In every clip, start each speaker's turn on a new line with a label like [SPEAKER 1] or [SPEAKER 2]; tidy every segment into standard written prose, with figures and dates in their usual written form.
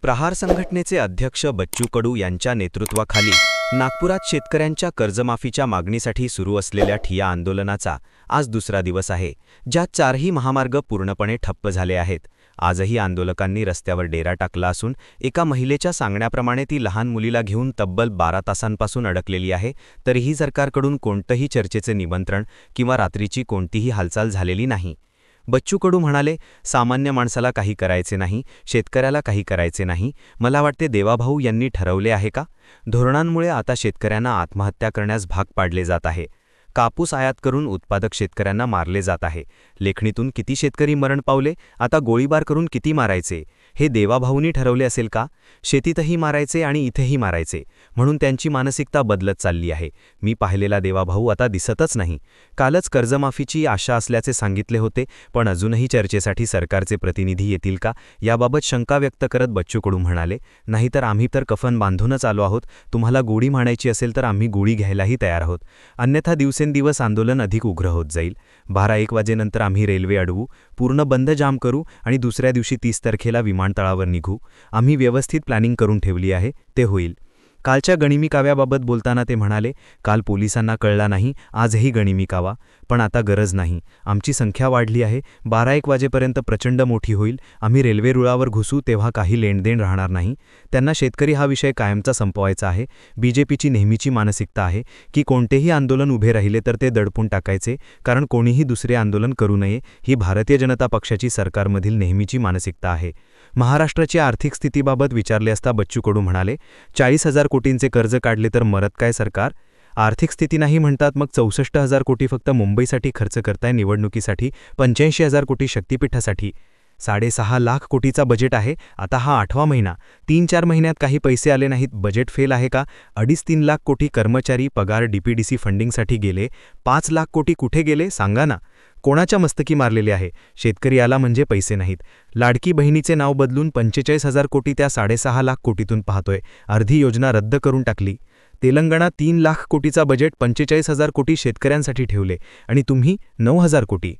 [SPEAKER 1] प्रहार संघटनेचे अध्यक्ष बच्चू कडू यांच्या नेतृत्वाखाली नागपुरात शेतकऱ्यांच्या कर्जमाफीच्या मागणीसाठी सुरू असलेल्या ठिय्या आंदोलनाचा आज दुसरा दिवस आहे, ज्यात चारही महामार्ग पूर्णपणे ठप्प झाले आहेत। आजही आंदोलकांनी रस्त्यावर डेरा टाकला असून एका महिलेच्या सांगण्याप्रमाणे ती लहान मुलीला घेऊन तब्बल 12 तासांपासून अडकलेली आहे, तरीही सरकारकडून कोणतेही चर्चेचे निमंत्रण किंवा रात्रीची कोणतीही हालचाल झालेली नाही। बच्चू कडू म्हणाले, सामान्य माणसाला काही करायचे नाही, शेतकऱ्याला काही करायचे नाही। मला वाटते देवाभाऊ यांनी ठरवले आहे का? धोरणांमुळे आता शेतकऱ्यांना आत्महत्या करण्यास भाग पाडले जात आहे। कापूस आयात करून उत्पादक शेतकऱ्यांना मारले जात आहे। लेखणीतून किती शेतकरी मरण पावले, आता गोळीबार करून किती मारायचे हे देवाभाऊंनी ठरवले असेल का? शेतीतही मारायचे आणि इथेही मारायचे, म्हणून त्यांची मानसिकता बदलत चालली आहे। मी पाहिलेला देवाभाऊ आता दिसतच नाही। कालच कर्जमाफीची आशा असल्याचे सांगितले होते, पण अजूनही चर्चेसाठी सरकारचे प्रतिनिधी येतील का याबाबत शंका व्यक्त करत बच्चू कडू म्हणाले, नाहीतर आम्ही तर कफन बांधूनच आलो आहोत। तुम्हाला गोळी मारायची असेल तर आम्ही गोळी घ्यायलाही तयार आहोत, अन्यथा दिवसेंदिवस आंदोलन अधिक उग्र होत जाईल। 12-1 वाजेनंतर आम्ही रेल्वे अडवू, पूर्ण बंद जाम करू आणि दुसऱ्या दिवशी 30 तारखेला विमानतळावर निघू। आम्ही व्यवस्थित प्लॅनिंग करून ठेवली आहे, ते होईल। कालच्या गनिमी काव्याबाबत बोलताना ते म्हणाले, काल पोलिसांना कळला नाही, आजही गनिमी कावा, पण आता गरज नाही। आमची संख्या वाढली आहे, 12-1 वाजेपर्यंत प्रचंड मोठी होईल। आम्ही रेल्वे रुळावर घुसू तेव्हा काही लेणदेण राहणार नाही। त्यांना शेतकरी हा विषय कायमचा संपवायचा आहे। बीजेपीची नेहमीची मानसिकता आहे की कोणतेही आंदोलन उभे राहिले तर ते दडपून टाकायचे, कारण कोणीही दुसरे आंदोलन करू नये, ही भारतीय जनता पक्षाची सरकारमधील नेहमीची मानसिकता आहे। महाराष्ट्राची आर्थिक स्थितीबाबत विचारले असता बच्चू कडू म्हणाले, 40,000 कोटींचे कर्ज काढले तर मरत काय सरकार? आर्थिक स्थिती नाही म्हणतात, मग 64,000 कोटी फक्त मुंबईसाठी खर्च करताय, निवडणुकीसाठी 85,000 कोटी शक्तिपीठासाठी। 6.5 लाख कोटीचा बजेट आहे, आता हा 8वा महिना, 3-4 महिन्यात काही पैसे आले नाहीत, बजेट फेल आहे का? 2.5-3 लाख कोटी कर्मचारी पगार डीपीडीसी फंडिंगसाठी गेले, 5 लाख कोटी कुठे गेले सांगा ना? कोणाच्या मस्तकी मारलेले आहे? शेतकरी आला म्हणजे पैसे नाहीत। लाडकी बहिणीचे नाव बदलून 45,000 कोटी त्या 6.5 लाख कोटीतून पाहतोय, अर्धी योजना रद्द करून टाकली। तेलंगणा 3 लाख कोटीचा बजेट 45,000 कोटी शेतकऱ्यांसाठी ठेवले आणि तुम्ही 9,000 कोटी।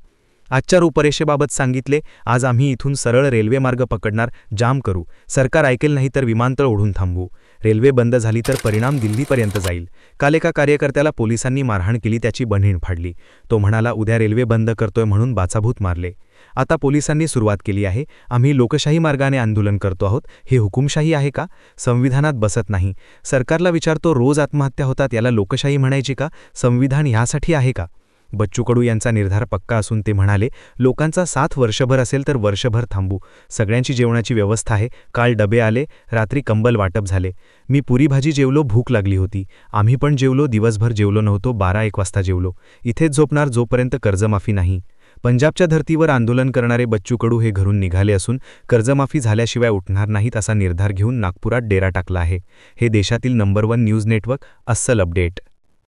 [SPEAKER 1] आजच्या रूपरेषेबाबत सांगितले, आज आम्ही इथून सरळ रेल्वे मार्ग पकडणार, जाम करू। सरकार ऐकेल नाही तर विमानतळ ओढून थांबवू। रेल्वे बंद झाली तर परिणाम दिल्लीपर्यंत जाईल। काल एका कार्यकर्त्याला पोलिसांनी मारहाण केली, त्याची बहीण फाडली। तो म्हणाला, उद्या रेल्वे बंद करतोय म्हणून बाचाभूत मारले। आता पोलिसांनी सुरुवात केली आहे, आम्ही लोकशाही मार्गाने आंदोलन करतो आहोत। हे हुकुमशाही आहे का? संविधानात बसत नाही। सरकारला विचारतो, रोज आत्महत्या होतात, याला लोकशाही म्हणायची का? संविधान ह्यासाठी आहे का? बच्चू कडू यांचा निर्धार पक्का असून ते म्हणाले, लोकांचा साथ वर्षभर असेल तर वर्षभर थांबू। सगळ्यांची जेवणाची व्यवस्था आहे, काल डबे आले, रात्री कंबल वाटप झाले। मी पुरी भाजी जेवलो, भूक लागली होती, आम्ही पण जेवलो, दिवसभर जेवलो नव्हतो, 12-1 वाजता जेवलो। इथेच झोपणार जोपर्यंत कर्जमाफी नाही। पंजाबच्या धर्तीवर आंदोलन करणारे बच्चू कडू हे घरून निघाले असून कर्जमाफी झाल्याशिवाय उठणार नाहीत असा निर्धार घेऊन नागपुरात डेरा टाकला आहे। हे देशातील नंबर 1 न्यूज नेटवर्क अस्सल अपडेट।